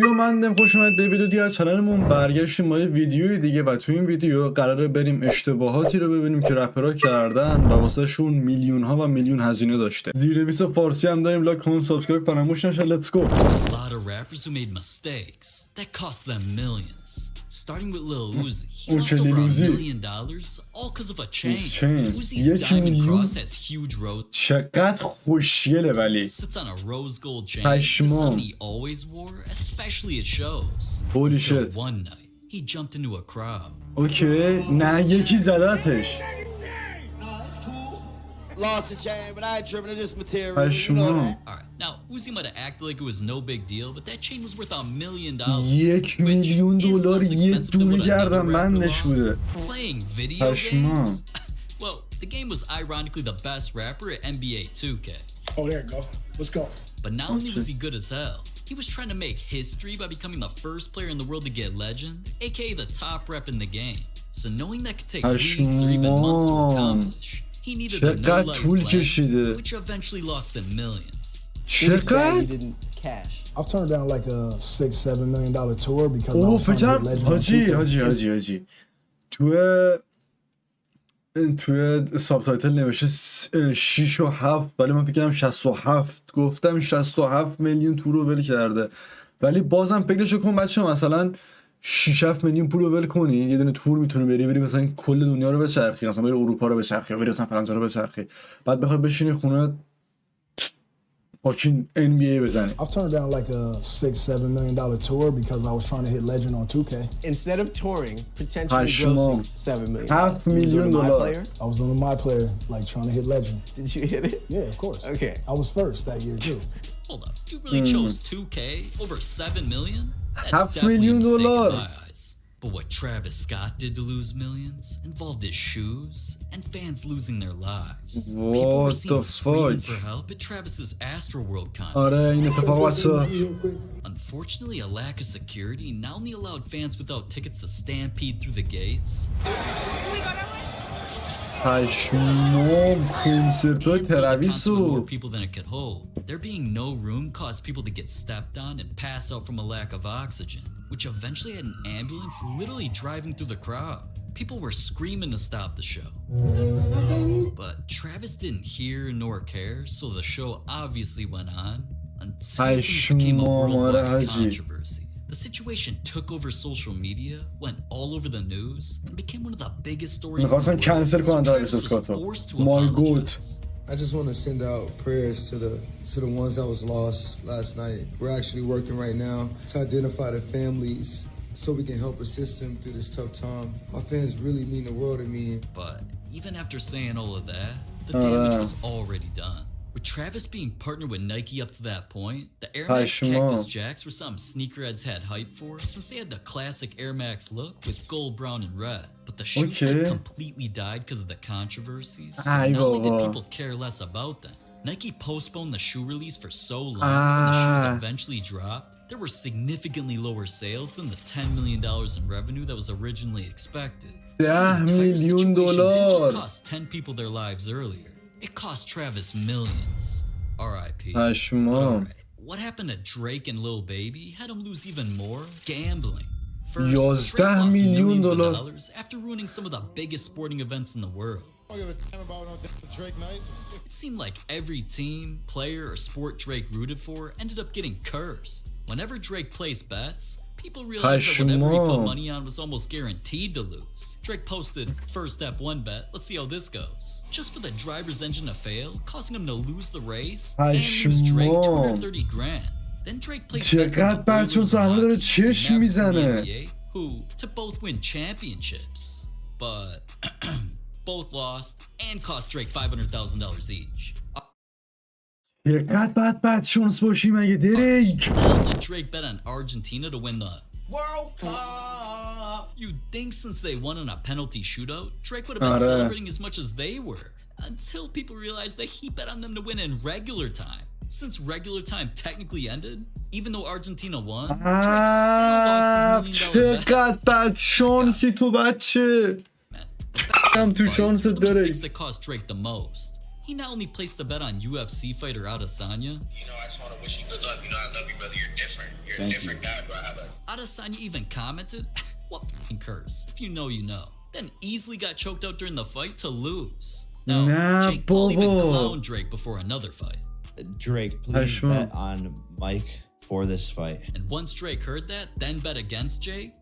من خوش اومد به ویدیو دیگه از چنلمون. برگشتیم ما یه ویدیوی دیگه و تو این ویدیو قراره بریم اشتباهاتی رو ببینیم که رپرها کردن و واسه شون میلیون ها و میلیون هزینه داشته. زیرنویس فارسی هم داریم. لایک کامنت سابسکرایب فراموش نشه. لیتس گو. Starting with Lil Uzi, he lost over $1 million, all because of a chain. Uzi's diamond cross has huge rose. چقدر خوشگله ولی. Sits on a rose gold chain. The something he always wore, especially at shows. Holy shit. One night, he jumped into a crowd. اوکی، نه یکی زدتش. Lost the chain, but I ain't tripping to this material. You know that. Alright, now Uzi might have acted like it was no big deal, but that chain was worth $1 million. $1 million یه دونه گردن بندش بوده. Playing video games? Well, the game was ironically the best rapper at NBA 2K. Oh, there you go. Let's go. But not only was he good as hell, he was trying to make history by becoming the first player in the world to get legend, aka the top rep in the game. So knowing that could take weeks or even months to accomplish, he needed a no-life plan, which eventually lost him millions. He didn't cash. I've turned down like a $6-7 million tour because I was trying to get legend. حاجی توی سابتایتل نوشته 6 و 7 ولی من فکر کردم 67. گفتم 67 میلیون تور رو ول کرده. ولی بازم فکرشو کن بچه‌ها، مثلا 6-7 میلیون پول رو ول کنی یه دونه تور میتونه بری مثلا کل دنیا رو بچرخی، مثلا بری اروپا رو بچرخی یا بری مثلا فرانسه رو بچرخی، بعد بخوای بشینی خونه پاکین NBA بزنی. I've turned down like a $6-7 million tour because I was trying to hit legend on 2K. Instead of touring, potentially grossing $7 million. $5 million. I was on my player, like trying to hit legend. Did you hit it? Yeah, of course. Okay. I was first that year too. Hold up, you really chose 2K over $7 million? That's $5 million. definitely a mistake in my eyes. But what Travis Scott did to lose millions involved his shoes and fans losing their lives. People were seen screaming for help at Travis's Astroworld concert. Unfortunately, a lack of security not only allowed fans without tickets to stampede through the gates, پشمام کنسرت‌های ترویس more people than it could hold. There being no room caused people to get stepped on and pass out from a lack of oxygen, which eventually had an ambulance literally driving through the crowd. People were screaming to stop the show. But Travis didn't hear nor care, so the show obviously went on until it became a worldwide controversy. The situation took over social media, went all over the news, and became one of the biggest stories in the world. So Travis was forced to apologize. I just want to send out prayers to the ones that was lost last night. We're actually working right now to identify the families so we can help assist them through this tough time. My fans really mean the world to me. But even after saying all of that, the damage was already done. With Travis being partnered with Nike up to that point, the Air Max Cactus Jacks were something sneakerheads had hype for since they had the classic Air Max look with gold, brown, and red. But the shoes had completely died because of the controversies, so not only did people care less about them, Nike postponed the shoe release for so long, when the shoes eventually dropped, there were significantly lower sales than the $10 million in revenue that was originally expected. So the entire situation didn't just cost 10 people their lives earlier. It cost Travis millions. R.I.P. Right. What happened to Drake and Lil Baby had him lose even more? Gambling. First, Drake lost millions of dollars after ruining some of the biggest sporting events in the world. It seemed like every team, player, or sport Drake rooted for ended up getting cursed. Whenever Drake placed bets, people realized that whatever he put money on was almost guaranteed to lose. Drake posted, first F1 bet, let's see how this goes. Just for the driver's engine to fail, causing him to lose the race and lose Drake 230 grand. Then Drake placed bets on the NBA, who to both win championships. But both lost and cost Drake $500,000 each. چقدر بد شانس باشی مگه دریک. Drake bet on Argentina to win the World Cup. You'd think since they won in a penalty shootout, Drake would have been celebrating as much as they were, until people realized that he bet on them to win in regular time. Since regular time technically ended, even though Argentina won, Drake still lost his $1 million bet. چقدر بد شانسی تو بچه. هم تو شانس داره. The mistakes that cost Drake the most. He not only placed a bet on UFC fighter Adesanya. You know, I just want to wish you good luck. You know, I love you, brother. You're different. Thank you. Adesanya even commented, "What f***ing curse? If you know, you know." Then easily got choked out during the fight to lose. Now, Jake Paul even clowned Drake before another fight. Drake, please bet on Mike for this fight. And once Drake heard that, then bet against Jake.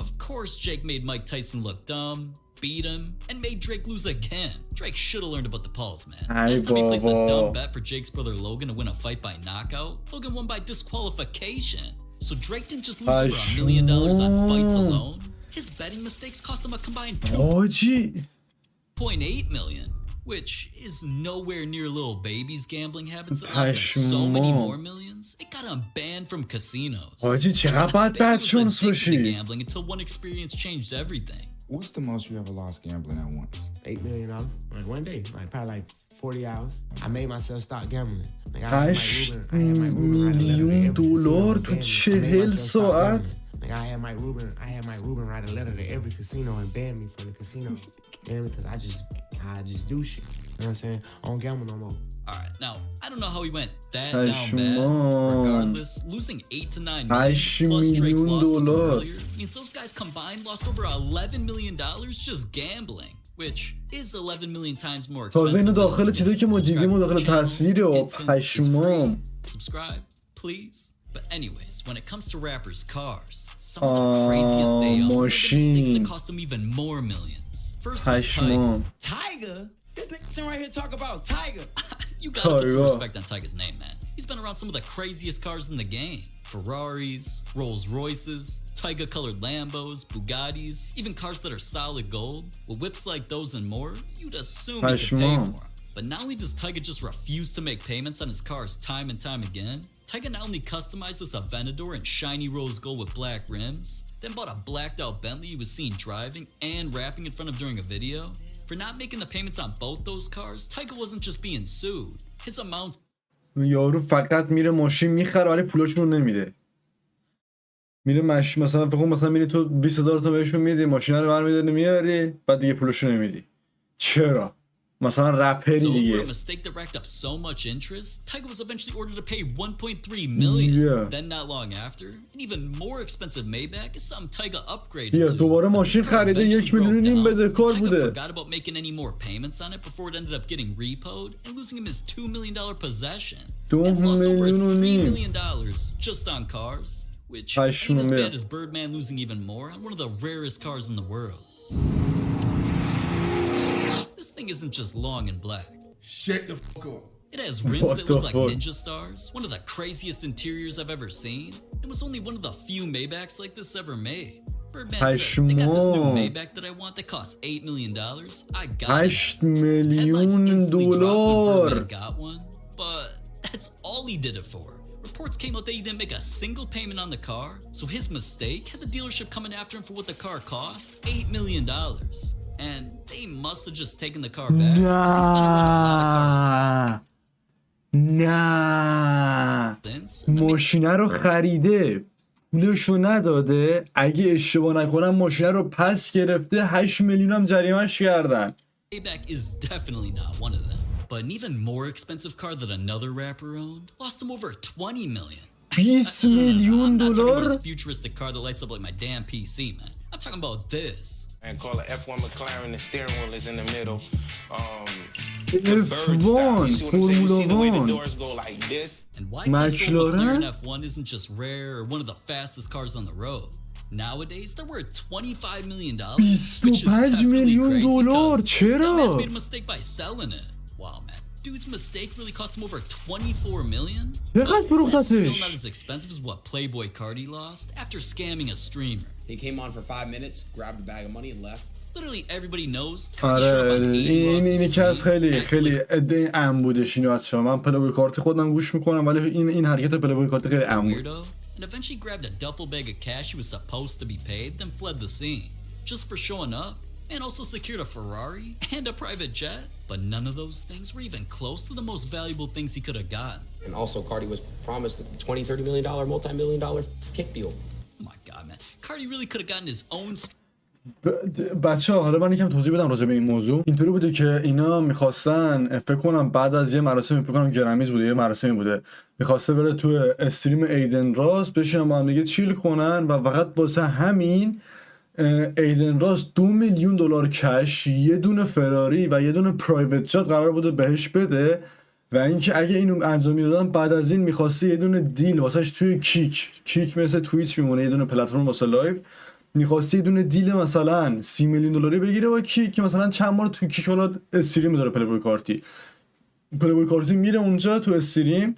Of course, Jake made Mike Tyson look dumb, beat him, and made Drake lose again. Drake should have learned about the pulse, man. Last time he placed a dumb bet for Jake's brother Logan to win a fight by knockout, Logan won by disqualification. So Drake didn't just lose for $1 million on fights alone. His betting mistakes cost him a combined $2.8 million, which is nowhere near Lil Baby's gambling habits that lost him so many more millions. It got him banned from casinos. حاجی چقدر باید بد شانس to باشی. gambling until one experience changed everything. What's the most you ever lost gambling at once? $8 million. Like one day, like probably like 40 hours. I made myself stop gambling. Like I $8 میلیون دلار تو 40 ساعت. Like I had Mike Rubin write a letter to every casino and ban me from the casino. Because I just do shit. You know what I'm saying? I don't gamble no more. Alright, now, I don't know how he went that down bad. Regardless, losing 8 to 9 million plus Drake's losses from earlier means those guys combined lost over $11 million just gambling, which is 11 million times more expensive. تازه اینو داخل چیزایی که ما دیدیم و داخل تصویره و پشمام. Subscribe, please. But anyways, when it comes to rappers' cars, some of the craziest they own are the mistakes that cost them even more millions. First was Tiger. Tiger? This nigga right here talk about Tiger. You gotta put some respect on Tiger's name, man. He's been around some of the craziest cars in the game. Ferraris, Rolls Royces, Tiger-colored Lambos, Bugattis, even cars that are solid gold. With whips like those and more, you'd assume he could pay for them. But not only does Tiger just refuse to make payments on his cars time and time again, Tiger not only customized this Aventador in shiny rose gold with black rims, then bought a blacked out Bentley he was seen driving and rapping in front of during a video. For not making the payments on both those cars, Tiger wasn't just being sued. His amounts یارو فقط میره ماشین میخره ولی پولاشون رو نمیده. میره مثلا فکر مثلا میری تو 20000 تا بهشون میدی، ماشینا رو برمی‌داری میاری، بعد دیگه پولاشو نمیدی. چرا؟ مثلا رپری دیگه. a mistake that racked up so much interest, Tiger was eventually ordered to pay 1.3 million. Then not long after, an even more expensive Maybach is something Tiger upgraded to. دوباره ماشین خریده 1.5 میلیون بدهکار بوده. Tiger forgot about making any more payments on it before it ended up getting repoed and losing him his $2 million possession. It's lost over $3 million just on cars, which ain't as bad as Birdman losing even more on one of the rarest cars in the world. This thing isn't just long and black. Shut the fuck up. It has rims that look like ninja stars, one of the craziest interiors I've ever seen. It was only one of the few Maybachs like this ever made. Birdman said, they got this new Maybach that I want that costs $8 million. I got it. Headlights instantly dropped when Birdman got one, but that's all he did it for. Reports came out that he didn't make a single payment on the car, so his mistake had the dealership coming after him for what the car cost, $8 million. And they must have just taken the car back. نه ماشینه رو خریده پولشو نداده، اگه اشتباه نکنم ماشینه رو پس گرفته 8 میلیون هم جریمه‌اش کردن. Maybach is definitely not one of them. But an even more expensive car that another rapper owned lost him over 20 million. 20 میلیون I'm not talking about دلار. this futuristic car that lights up like my damn PC, man. I'm talking about this. And call it F1 McLaren, the steering wheel is in the middle. F1 Formula 1 And why McLaren F1 isn't just rare or one of the fastest cars on the road. Nowadays, they're worth $25 million, which is definitely crazy because this dumbass made a mistake by selling it. Wow, man. Dude's mistake really cost him over $24 million? That's still not as expensive as what Playboy Cardi lost after scamming a streamer. He came on for 5 minutes, grabbed a bag of money and left. Literally everybody knows Cardi showed up on 80 losses. این که از خیلی عده ام بودش اینو از شما. من پلیبوی کارت خودم گوش میکنم ولی این حرکت پلیبوی کارت خیلی ام بود. And eventually grabbed a duffel bag of cash he was supposed to be paid, then fled the scene. Just for showing up, and also secured a Ferrari and a private jet. But none of those things were even close to the most valuable things he could have gotten. And also Cardi was promised a $20-30 million multi-million-dollar kick deal. Oh my god, man. Cardi really could have gotten his own بچه ها حالا من یکم توضیح بدم راجع به این موضوع. اینطوری بوده که اینا میخواستن فکر کنم بعد از یه مراسمی، فکر کنم گرمیز بوده، یه مراسمی بوده، میخواسته بره تو استریم ایدن راست بشینن با هم دیگه چیل کنن و فقط واسه همین ایدن راست $2 میلیون کش، یه دونه فراری و یه دونه پرایوت جت قرار بوده بهش بده و اینکه اگه اینو انجام میدادن بعد از این میخواسته یه دونه دیل واسش توی کیک مثل توییچ میمونه، یه دونه پلتفرم واسه لایو، میخواسته یه دونه دیل مثلا $30 میلیون بگیره با کیک که مثلا چند بار تو کیک حالا استریم میذاره پلی بوی کارتی میره اونجا تو استریم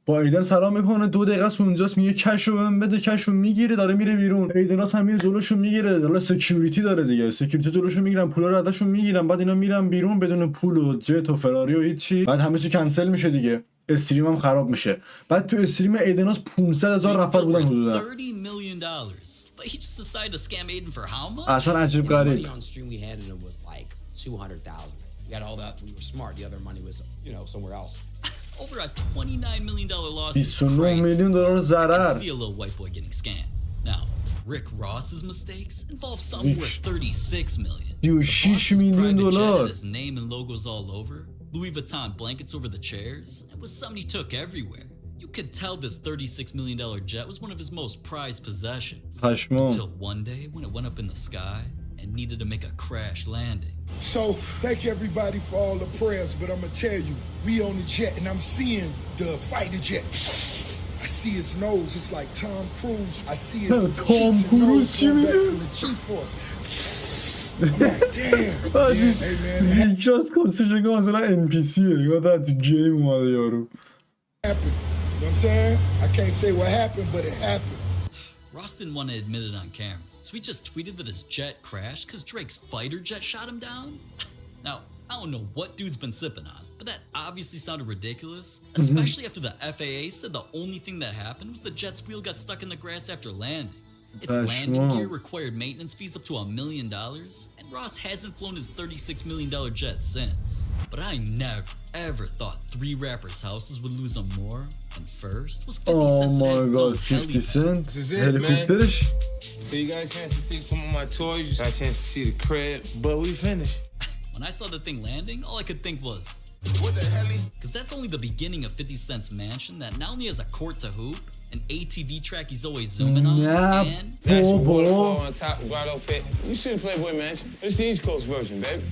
با ایدن سلام میکنه، 2 دقیقه اونجاست، میگه کشو بهم بده، کشو میگیره، داره میره بیرون. ایدن هم میره جلوشو میگیره، حالا سکیوریتی داره دیگه، سکیوریتی جلوشو میگیرن، پولا رو ازشون میگیرن، بعد اینا میرن بیرون بدون پول و جت و فراری و هیچی، بعد همه چی کنسل میشه دیگه، استریم هم خراب میشه. بعد تو استریم ایدن 500,000 نفر بودن حدودا. But he just decided to scam Aiden for how much? اصلا عجیب The money غریب. on stream we had in it was like 200,000. We had all that. We were smart. The other money was, you know, somewhere else. Over a $29 million loss is 29 crazy. میلیون I ضرر. can see a little white boy getting scammed. Now, Rick Ross's mistakes involve some worth 36 million. The 36 boss's میلیون private jet دلار. had his name and logos all over, Louis Vuitton blankets over the chairs. It was something he took everywhere. You could tell this $36 million jet was one of his most prized possessions. پشمام. Until one day when it went up in the sky and needed to make a crash landing. So, thank everybody for all the prayers, but I'm gonna tell you, we on the jet and I'm seeing the fighter jet. I see his nose, it's like Tom Cruise. I see his cheeks and nose going back from the G-force. I'm like, damn. Hey man, it یک شاست کثشره مثلا NPCه یا تو گیم اومده یارو. happened. You know what I'm saying? I can't say what happened, but it happened. Ross didn't want to admit it on camera, so he just tweeted that his jet crashed because Drake's fighter jet shot him down. Now, I don't know what dude's been sipping on, but that obviously sounded ridiculous, especially after the FAA said the only thing that happened was the jet's wheel got stuck in the grass after landing. Its landing gear required maintenance fees up to $1 million, and Ross hasn't flown his $36 million jet since. But I never, ever thought 3 rappers' houses would lose them more. And first was 50 Oh Cent my finesse his god, own 50 helipad. Cent. This is it, man. Helikopterش. So you got a chance to see some of my toys, you got a chance to see the crib, but we finished. When I saw the thing landing, all I could think was, What the hell? because that's only the beginning of 50 Cent's mansion that not only has a court to hoop, an ATV track he's always zooming on, نه and Natural بابا. waterfall on top, grotto pit. You see the Playboy Mansion? It's the East Coast version, baby.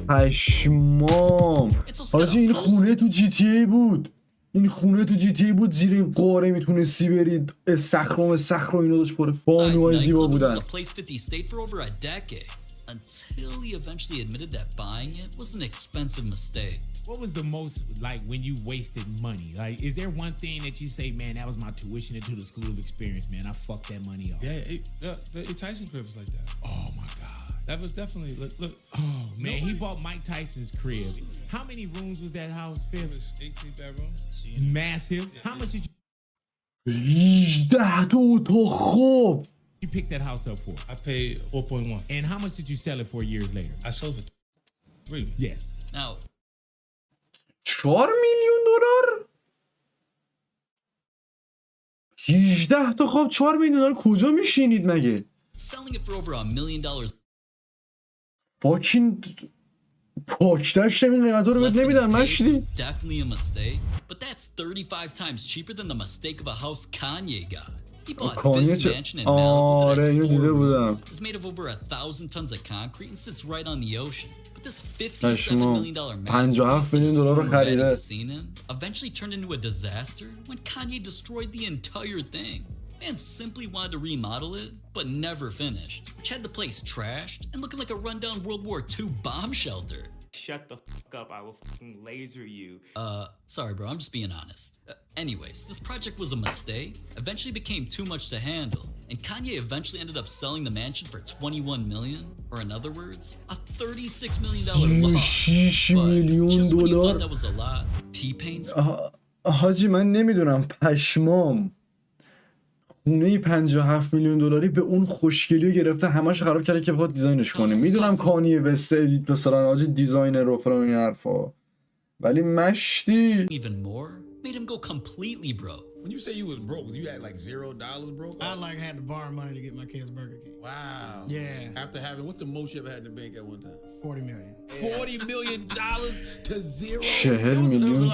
پشمام. حاجی این خونه تو GTA بود. این خونه تو GTA بود، زیر این قاره میتونستی برید، صخره اینو داشت پر بانوهای زیبا nightclub بودن. was a place 50 stayed for over a decade until he eventually admitted that buying it was an expensive mistake. What was the most, like, when you wasted money? Like, is there one thing that you say, man, that was my tuition into the school of experience, man, I fucked that money off? Yeah, the Tyson crib was like that. Oh my God. That was definitely, look. Oh man, he bought Mike Tyson's crib. How many rooms was that house, It Fifth? was 18 bedroom. Massive. How much did 18 تا اتاق خواب. you pick that house up for? I paid 4.1. And how much did you sell it for years later? I sold it for 3. Yes. Now, 4 میلیون دلار؟ 18 تا خواب 4 میلیون دلار کجا میشینید مگه؟ selling it for over $1 million فاکین پاکتش نمیدن قیمتا رو less بهت than نمیدن he paid مشتی. was definitely a mistake, but that's 35 times cheaper than the mistake of a house Kanye got. He bought Kanye this چه- mansion in Malibu that آره has اینو 4 دیده بودم. rooms, is made of over 1,000 tons of concrete and sits right on the ocean. But this $57 پشمام. million 57 میلیون دلار رو خریده. eventually turned into a disaster when Kanye destroyed the entire thing. Man simply wanted to remodel it, but never finished, which had the place trashed and looking like a rundown World War II bomb shelter. Shut the fuck up, I will fucking laser you. Sorry bro, I'm just being honest. Anyways, this project was a mistake, eventually became too much to handle, and Kanye eventually ended up selling the mansion for 21 million, or in other words, a $36 million loss. 36 But میلیون just when you thought دلار. that was a lot, T-Pain's حاجی من نمیدونم پشمام. خونه 57 میلیون دلاری به اون خوشگلی گرفته همش خراب کرده که بخواد دیزاینش کنه. میدونم کانیه وست ادیت مثلا حاجی دیزاینر و فلان این حرفا، ولی مشتی even more made him go completely broke. When you say you was broke, was you at like $0 broke? I like had to borrow money to get my kids Burger King. Wow. Yeah. After having, what's the most you ever had in the bank at one time? 40 million. $40 million to zero. $40 million.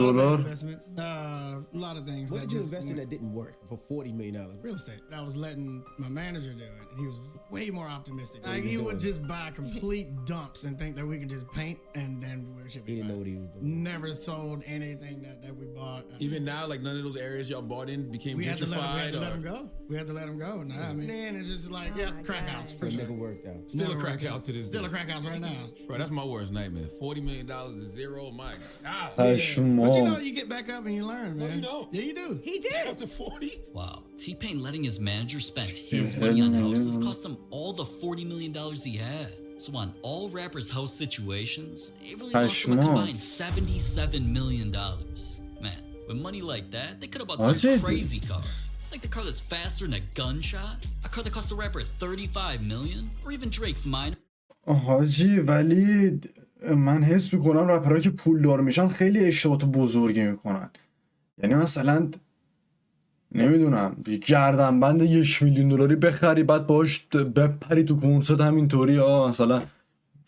A lot of things. What did you invest in that didn't work for $40 million? Real estate. I was letting my manager do it, and he was way more optimistic. Like he would just buy complete dumps and think that we can just paint and then we should be He didn't know what he was doing. Never sold anything that we bought. Even now, like none of those areas y'all bought in became we gentrified. We had to let him go. We had to let him go. Nah, I mean, then it's just like, crack house for sure. Never worked out. Still a crack house to this day. Still a crack house right now. Bro, that's my worst nightmare. $40 million to zero. My God. But you know, you get back up and you learn, man. No, you don't. Yeah, you do. He did. Up to 40? Wow. T-Pain letting his manager spend his money on houses cost him all the $40 million he had. So on all rappers' house situations, it really lost him a combined $77 million. Man, with money like that, they could have bought some crazy cars. Like the car that's faster than a gunshot, a car that cost the rapper $35 million, or even Drake's minor. حاجی ولی من حس میکنم رپرها که پولدار میشن خیلی اشتباهات بزرگی میکنن. یعنی مثلا نمیدونم گردنبند $1 میلیون بخری بعد باهاش بپری تو کنسرت همینطوری مثلا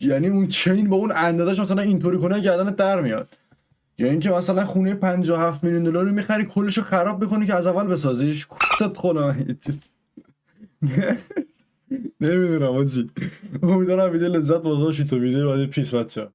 یعنی اون چین با اون اندازش مثلا اینطوری کنه گردنت در میاد. یا اینکه مثلا خونه $57 میلیون میخری کلشو خراب بکنی که از اول بسازیش کتت خونایید. نمیدونم آجی. امیدوارم ویدیو لذت برداشتید. تو ویدیو بعدی پیس بچه‌ها.